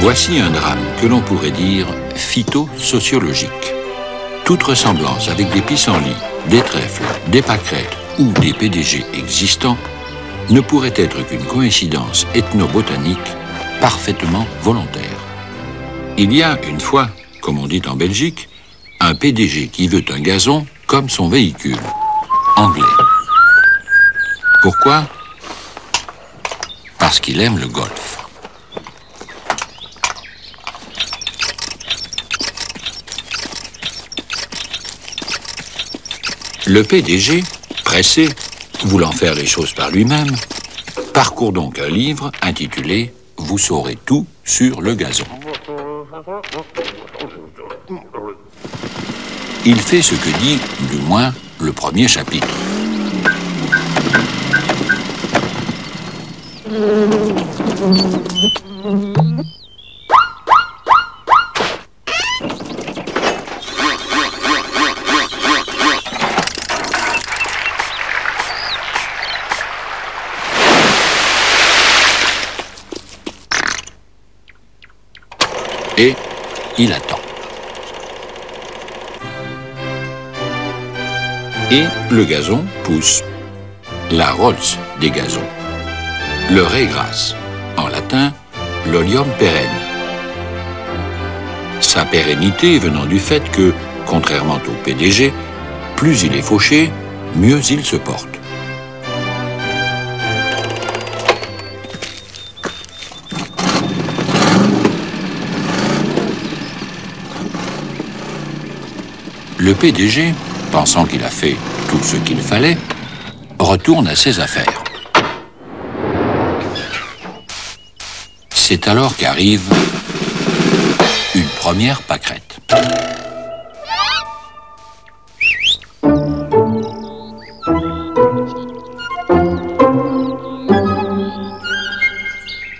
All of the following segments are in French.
Voici un drame que l'on pourrait dire phytosociologique. Toute ressemblance avec des pissenlits, des trèfles, des pâquerettes ou des PDG existants ne pourrait être qu'une coïncidence ethnobotanique parfaitement volontaire. Il y a une fois, comme on dit en Belgique, un PDG qui veut un gazon comme son véhicule, anglais. Pourquoi? Parce qu'il aime le golf. Le PDG, pressé, voulant faire les choses par lui-même, parcourt donc un livre intitulé « Vous saurez tout sur le gazon ». Il fait ce que dit, du moins, le premier chapitre. Et il attend. Et le gazon pousse. La Rolls des gazons. Le régras, en latin, l'olium pérenne. Sa pérennité venant du fait que, contrairement au PDG, plus il est fauché, mieux il se porte. Le PDG, pensant qu'il a fait tout ce qu'il fallait, retourne à ses affaires. C'est alors qu'arrive une première pâquerette.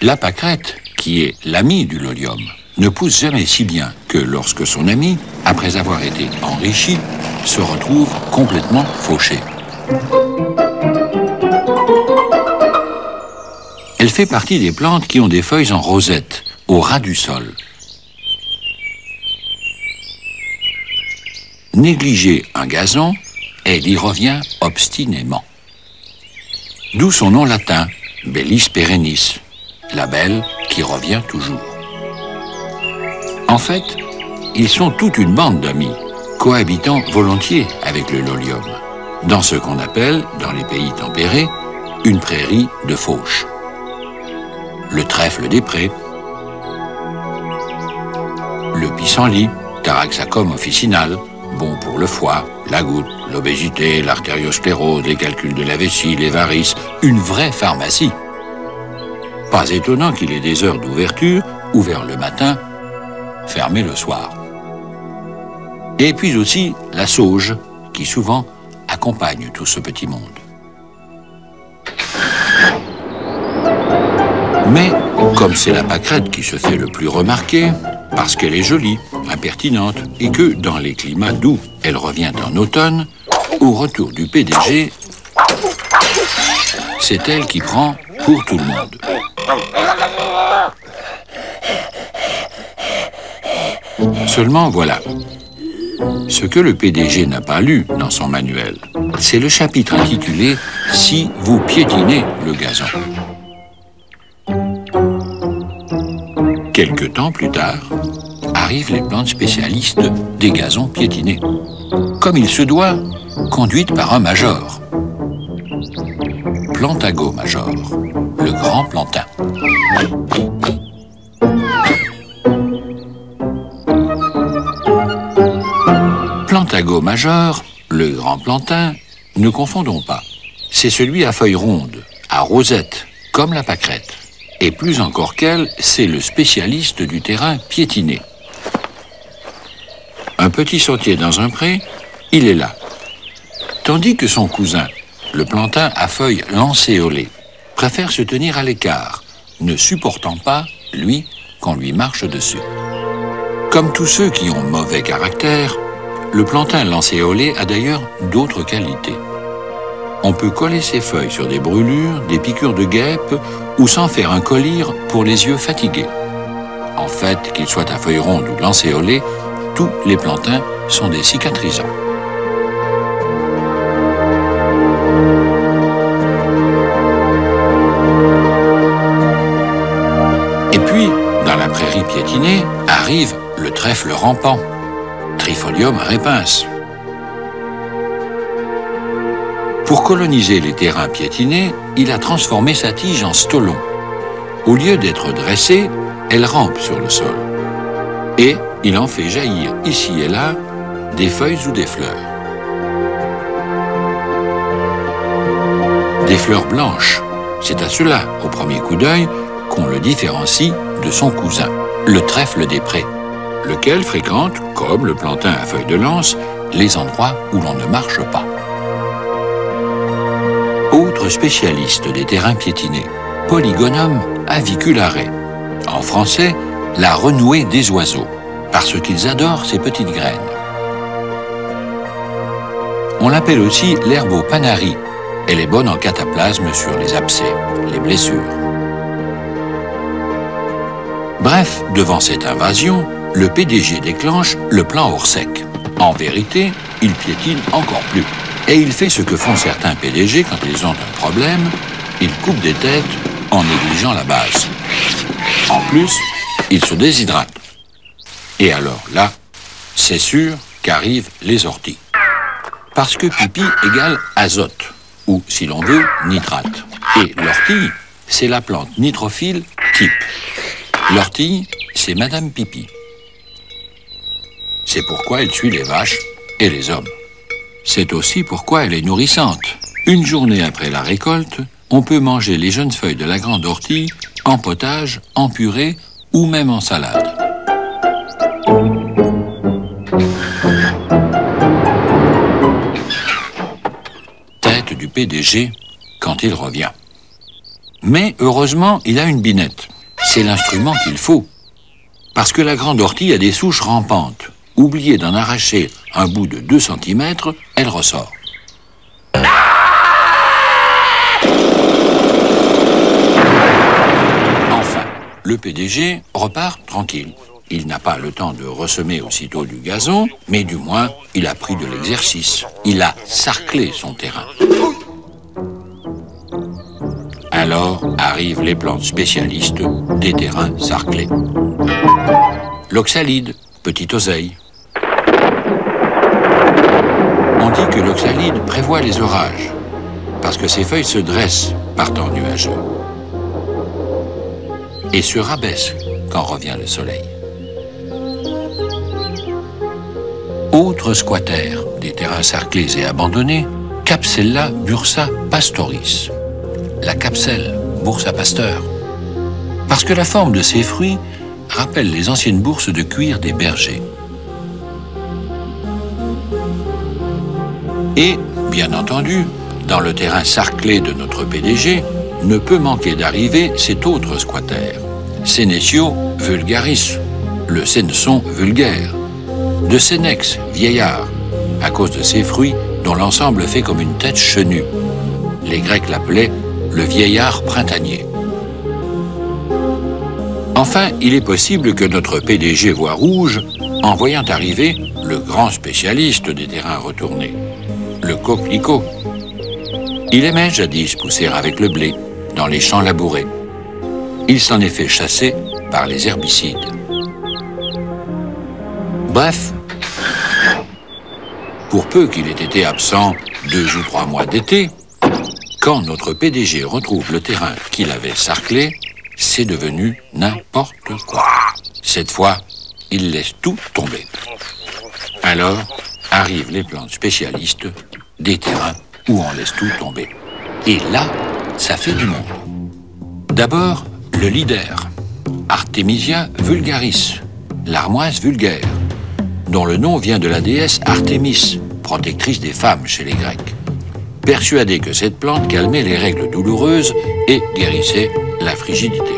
La pâquerette, qui est l'amie du lolium, ne pousse jamais si bien que lorsque son ami, après avoir été enrichi, se retrouve complètement fauché. Elle fait partie des plantes qui ont des feuilles en rosette, au ras du sol. Négliger un gazon, elle y revient obstinément. D'où son nom latin, Bellis perennis, la belle qui revient toujours. En fait, ils sont toute une bande d'amis, cohabitant volontiers avec le lolium, dans ce qu'on appelle, dans les pays tempérés, une prairie de fauche. Le trèfle des prés, le pissenlit, Taraxacum officinal, bon pour le foie, la goutte, l'obésité, l'artériosclérose, les calculs de la vessie, les varices, une vraie pharmacie. Pas étonnant qu'il ait des heures d'ouverture, ouvert le matin, fermé le soir. Et puis aussi la sauge, qui souvent accompagne tout ce petit monde. Mais, comme c'est la pâquerette qui se fait le plus remarquer, parce qu'elle est jolie, impertinente, et que, dans les climats doux, elle revient en automne, au retour du PDG, c'est elle qui prend pour tout le monde. Seulement, voilà. Ce que le PDG n'a pas lu dans son manuel, c'est le chapitre intitulé « Si vous piétinez le gazon ». Quelque temps plus tard, arrivent les plantes spécialistes des gazons piétinés. Comme il se doit, conduites par un major. Plantago major, le grand plantain. Plantago major, le grand plantain, ne confondons pas. C'est celui à feuilles rondes, à rosette, comme la pâquerette. Et plus encore qu'elle, c'est le spécialiste du terrain piétiné. Un petit sentier dans un pré, il est là. Tandis que son cousin, le plantain à feuilles lancéolées, préfère se tenir à l'écart, ne supportant pas, lui, qu'on lui marche dessus. Comme tous ceux qui ont mauvais caractère, le plantain lancéolé a d'ailleurs d'autres qualités. On peut coller ses feuilles sur des brûlures, des piqûres de guêpes ou s'en faire un collyre pour les yeux fatigués. En fait, qu'ils soient à feuilles rondes ou lancéolées, tous les plantains sont des cicatrisants. Et puis, dans la prairie piétinée, arrive le trèfle rampant, Trifolium repens. Pour coloniser les terrains piétinés, il a transformé sa tige en stolon. Au lieu d'être dressée, elle rampe sur le sol. Et il en fait jaillir ici et là des feuilles ou des fleurs. Des fleurs blanches, c'est à cela, au premier coup d'œil, qu'on le différencie de son cousin, le trèfle des prés, lequel fréquente, comme le plantain à feuilles de lance, les endroits où l'on ne marche pas. Autre spécialiste des terrains piétinés, Polygonum aviculare. En français, la renouée des oiseaux, parce qu'ils adorent ces petites graines. On l'appelle aussi l'herbopanari. Elle est bonne en cataplasme sur les abcès, les blessures. Bref, devant cette invasion, le PDG déclenche le plan Orsec. En vérité, il piétine encore plus. Et il fait ce que font certains PDG quand ils ont un problème, ils coupent des têtes en négligeant la base. En plus, ils se déshydratent. Et alors là, c'est sûr qu'arrivent les orties. Parce que pipi égale azote, ou si l'on veut, nitrate. Et l'ortie, c'est la plante nitrophile type. L'ortie, c'est Madame Pipi. C'est pourquoi elle suit les vaches et les hommes. C'est aussi pourquoi elle est nourrissante. Une journée après la récolte, on peut manger les jeunes feuilles de la grande ortie en potage, en purée ou même en salade. Tête du PDG quand il revient. Mais heureusement, il a une binette. C'est l'instrument qu'il faut. Parce que la grande ortie a des souches rampantes. Oubliez d'en arracher un bout de 2 cm, elle ressort. Enfin, le PDG repart tranquille. Il n'a pas le temps de ressemer aussitôt du gazon, mais du moins, il a pris de l'exercice. Il a sarclé son terrain. Alors arrivent les plantes spécialistes des terrains sarclés. L'oxalide, petite oseille. On dit que l'oxalide prévoit les orages, parce que ses feuilles se dressent par temps nuageux et se rabaissent quand revient le soleil. Autre squatter des terrains sarclés et abandonnés, Capsella bursa pastoris. La capselle, bourse à pasteur. Parce que la forme de ses fruits rappelle les anciennes bourses de cuir des bergers. Et, bien entendu, dans le terrain sarclé de notre PDG, ne peut manquer d'arriver cet autre squatter, Senecio vulgaris, le sénesson vulgaire, de Sénex, vieillard, à cause de ses fruits dont l'ensemble fait comme une tête chenue. Les Grecs l'appelaient le vieillard printanier. Enfin, il est possible que notre PDG voie rouge en voyant arriver le grand spécialiste des terrains retournés, le coquelicot. Il aimait jadis pousser avec le blé dans les champs labourés. Il s'en est fait chasser par les herbicides. Bref, pour peu qu'il ait été absent 2 ou 3 mois d'été, quand notre PDG retrouve le terrain qu'il avait sarclé, c'est devenu n'importe quoi. Cette fois, il laisse tout tomber. Alors, arrivent les plantes spécialistes des terrains où on laisse tout tomber. Et là, ça fait du monde. D'abord, le leader, Artemisia vulgaris, l'armoise vulgaire, dont le nom vient de la déesse Artémis, protectrice des femmes chez les Grecs, persuadée que cette plante calmait les règles douloureuses et guérissait la frigidité.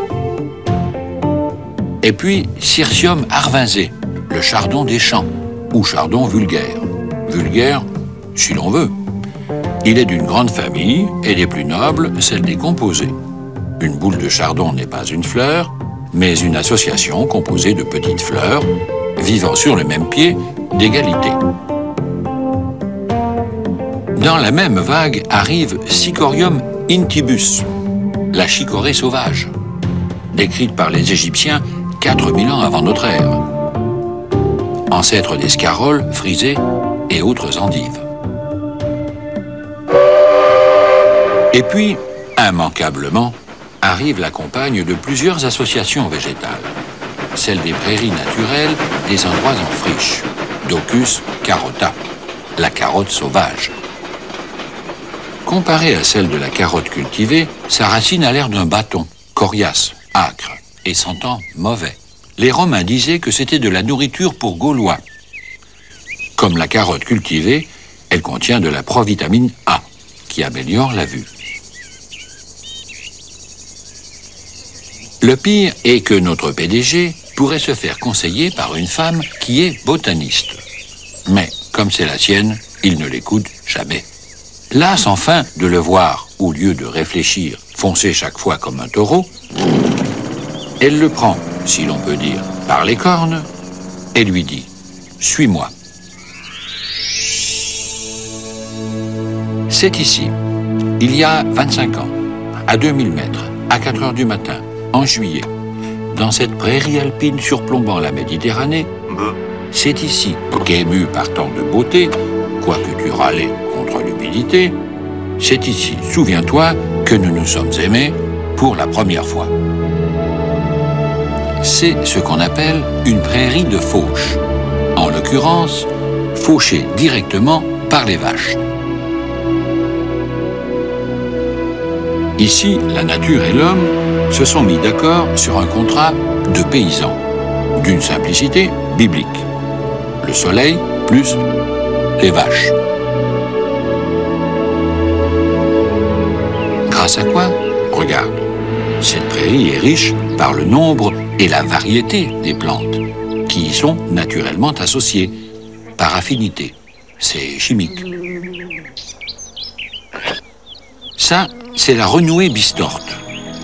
Et puis, Cirsium arvinsé, le chardon des champs, ou chardon vulgaire. Vulgaire, si l'on veut. Il est d'une grande famille et des plus nobles, celle des composés. Une boule de chardon n'est pas une fleur, mais une association composée de petites fleurs, vivant sur le même pied d'égalité. Dans la même vague arrive Sicorium intybus, la chicorée sauvage, décrite par les Égyptiens 4000 ans avant notre ère, ancêtre des scaroles, frisées et autres endives. Et puis, immanquablement, arrive la compagne de plusieurs associations végétales, celle des prairies naturelles, des endroits en friche, Docus carota, la carotte sauvage. Comparée à celle de la carotte cultivée, sa racine a l'air d'un bâton, coriace, âcre et sentant mauvais. Les Romains disaient que c'était de la nourriture pour Gaulois. Comme la carotte cultivée, elle contient de la provitamine A, qui améliore la vue. Le pire est que notre PDG pourrait se faire conseiller par une femme qui est botaniste. Mais, comme c'est la sienne, il ne l'écoute jamais. Las enfin de le voir, au lieu de réfléchir, foncer chaque fois comme un taureau, elle le prend, si l'on peut dire, par les cornes et lui dit « Suis-moi ». C'est ici, il y a 25 ans, à 2000 mètres, à 4 heures du matin, en juillet, dans cette prairie alpine surplombant la Méditerranée, c'est ici qu'ému par tant de beauté, quoique tu râlais contre l'humidité, c'est ici, souviens-toi, que nous nous sommes aimés pour la première fois. C'est ce qu'on appelle une prairie de fauche, en l'occurrence, fauchée directement par les vaches. Ici, la nature et l'homme se sont mis d'accord sur un contrat de paysans, d'une simplicité biblique. Le soleil plus les vaches. Grâce à quoi? Regarde, cette prairie est riche par le nombre et la variété des plantes, qui y sont naturellement associées, par affinité. C'est chimique. Ça, c'est la renouée bistorte.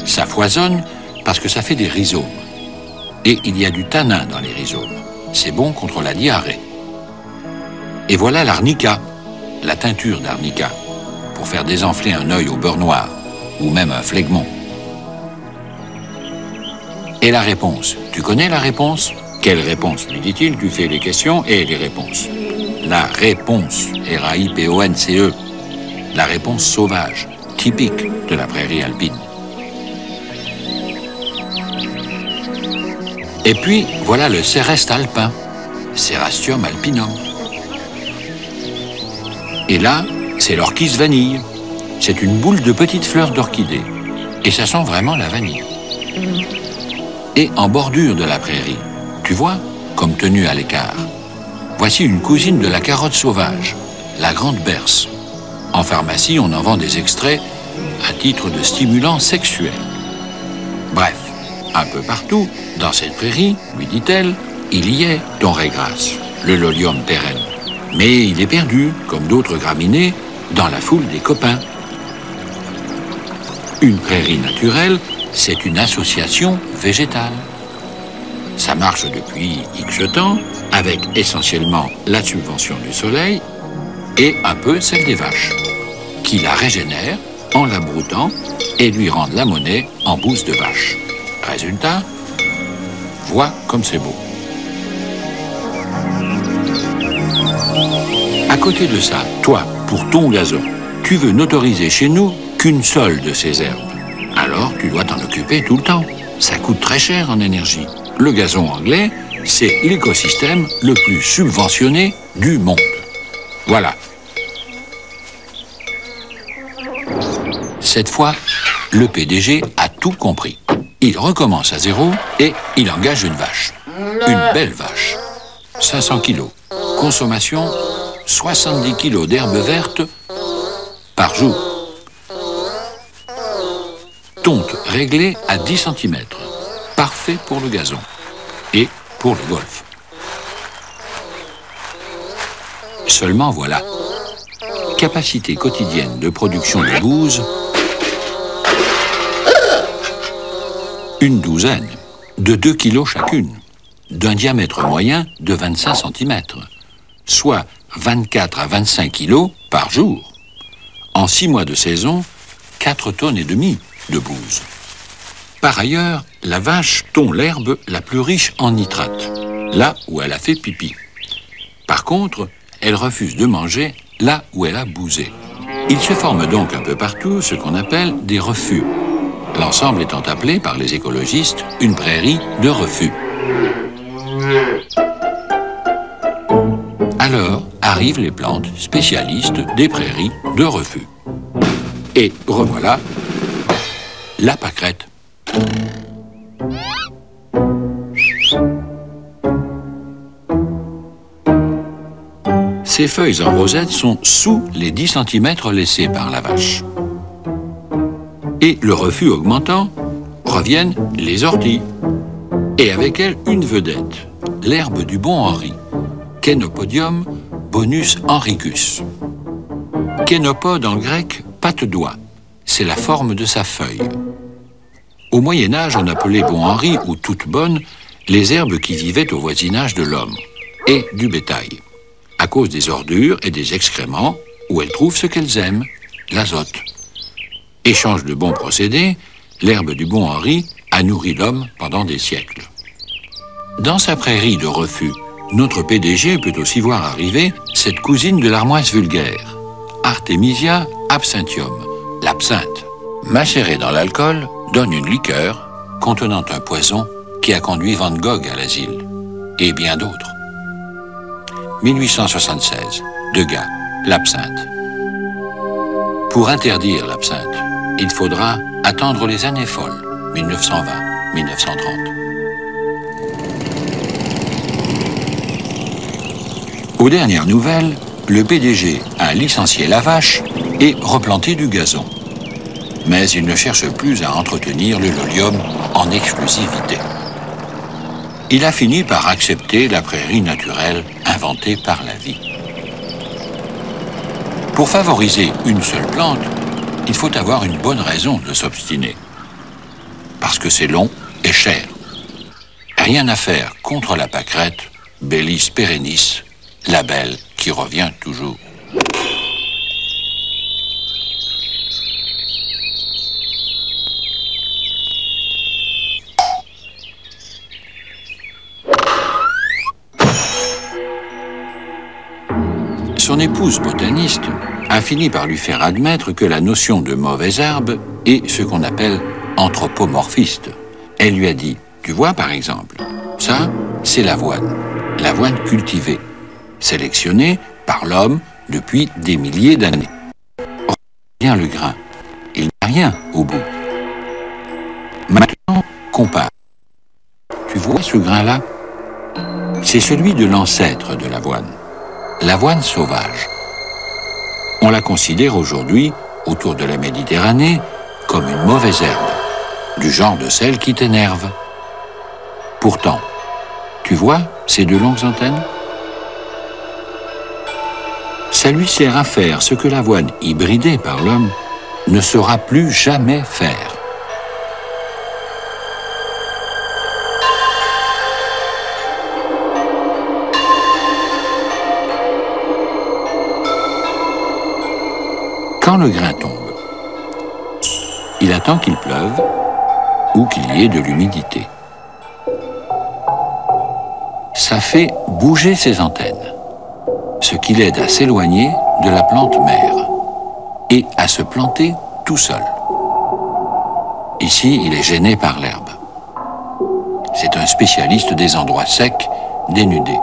Ça foisonne parce que ça fait des rhizomes. Et il y a du tanin dans les rhizomes. C'est bon contre la diarrhée. Et voilà l'arnica, la teinture d'arnica, pour faire désenfler un œil au beurre noir, ou même un phlegmon. Et la réponse, tu connais la réponse? Quelle réponse, lui dit-il, tu fais les questions et les réponses. La réponse, R-A-I-P-O-N-C-E, la réponse sauvage, typique de la prairie alpine. Et puis, voilà le céreste alpin, Cerastium alpinum. Et là, c'est l'orchis vanille. C'est une boule de petites fleurs d'orchidée. Et ça sent vraiment la vanille. Et en bordure de la prairie, tu vois, comme tenue à l'écart, voici une cousine de la carotte sauvage, la grande berce. En pharmacie, on en vend des extraits à titre de stimulant sexuel. Bref, un peu partout, dans cette prairie, lui dit-elle, il y est ton régras, le lolium pérenne. Mais il est perdu, comme d'autres graminées, dans la foule des copains. Une prairie naturelle, c'est une association végétale. Ça marche depuis X temps, avec essentiellement la subvention du soleil et un peu celle des vaches, qui la régénèrent en la broutant et lui rendent la monnaie en bouse de vache. Résultat, vois comme c'est beau. À côté de ça, toi, pour ton gazon, tu veux n'autoriser chez nous qu'une seule de ces herbes. Alors tu dois t'en occuper tout le temps. Ça coûte très cher en énergie. Le gazon anglais, c'est l'écosystème le plus subventionné du monde. Voilà. Cette fois, le PDG a tout compris. Il recommence à zéro et il engage une vache. Une belle vache. 500 kilos. Consommation, 70 kilos d'herbes vertes par jour. Tonte réglée à 10 cm. Parfait pour le gazon et pour le golf. Seulement voilà. Capacité quotidienne de production de bouse, une douzaine. de 2 kilos chacune, d'un diamètre moyen de 25 cm, soit 24 à 25 kilos par jour. En 6 mois de saison, 4 tonnes et demie de bouse. Par ailleurs, la vache tond l'herbe la plus riche en nitrate, là où elle a fait pipi. Par contre, elle refuse de manger là où elle a bousé. Il se forme donc un peu partout ce qu'on appelle des refus. L'ensemble étant appelé par les écologistes une prairie de refus. Alors arrivent les plantes spécialistes des prairies de refus. Et revoilà la pâquerette. Ces feuilles en rosette sont sous les 10 cm laissés par la vache. Et le refus augmentant, reviennent les orties. Et avec elles, une vedette, l'herbe du bon Henri, Chenopodium bonus henricus. Chénopode en grec, patte-doigt, c'est la forme de sa feuille. Au Moyen-Âge, on appelait bon Henri ou toute bonne les herbes qui vivaient au voisinage de l'homme et du bétail, à cause des ordures et des excréments où elles trouvent ce qu'elles aiment, l'azote. Échange de bons procédés, l'herbe du bon Henri a nourri l'homme pendant des siècles. Dans sa prairie de refus, notre PDG peut aussi voir arriver cette cousine de l'armoise vulgaire, Artemisia absinthium, l'absinthe. Macérée dans l'alcool, donne une liqueur contenant un poison qui a conduit Van Gogh à l'asile, et bien d'autres. 1876, Degas, l'absinthe. Pour interdire l'absinthe, il faudra attendre les années folles, 1920-1930. Aux dernières nouvelles, le PDG a licencié la vache et replanté du gazon. Mais il ne cherche plus à entretenir le lolium en exclusivité. Il a fini par accepter la prairie naturelle inventée par la vie. Pour favoriser une seule plante, il faut avoir une bonne raison de s'obstiner. Parce que c'est long et cher. Rien à faire contre la pâquerette, Bellis perennis, la belle qui revient toujours. Son épouse botaniste a fini par lui faire admettre que la notion de mauvaise herbe est ce qu'on appelle anthropomorphiste. Elle lui a dit, tu vois par exemple, ça c'est l'avoine cultivée, sélectionnée par l'homme depuis des milliers d'années. Bien le grain, il n'y a rien au bout. Maintenant, compare. Tu vois ce grain-là? C'est celui de l'ancêtre de l'avoine sauvage. On la considère aujourd'hui, autour de la Méditerranée, comme une mauvaise herbe, du genre de celle qui t'énerve. Pourtant, tu vois ces deux longues antennes? Ça lui sert à faire ce que l'avoine hybridée par l'homme ne saura plus jamais faire. Quand le grain tombe, il attend qu'il pleuve ou qu'il y ait de l'humidité. Ça fait bouger ses antennes, ce qui l'aide à s'éloigner de la plante mère et à se planter tout seul. Ici, il est gêné par l'herbe. C'est un spécialiste des endroits secs, dénudés.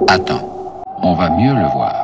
Attends, on va mieux le voir.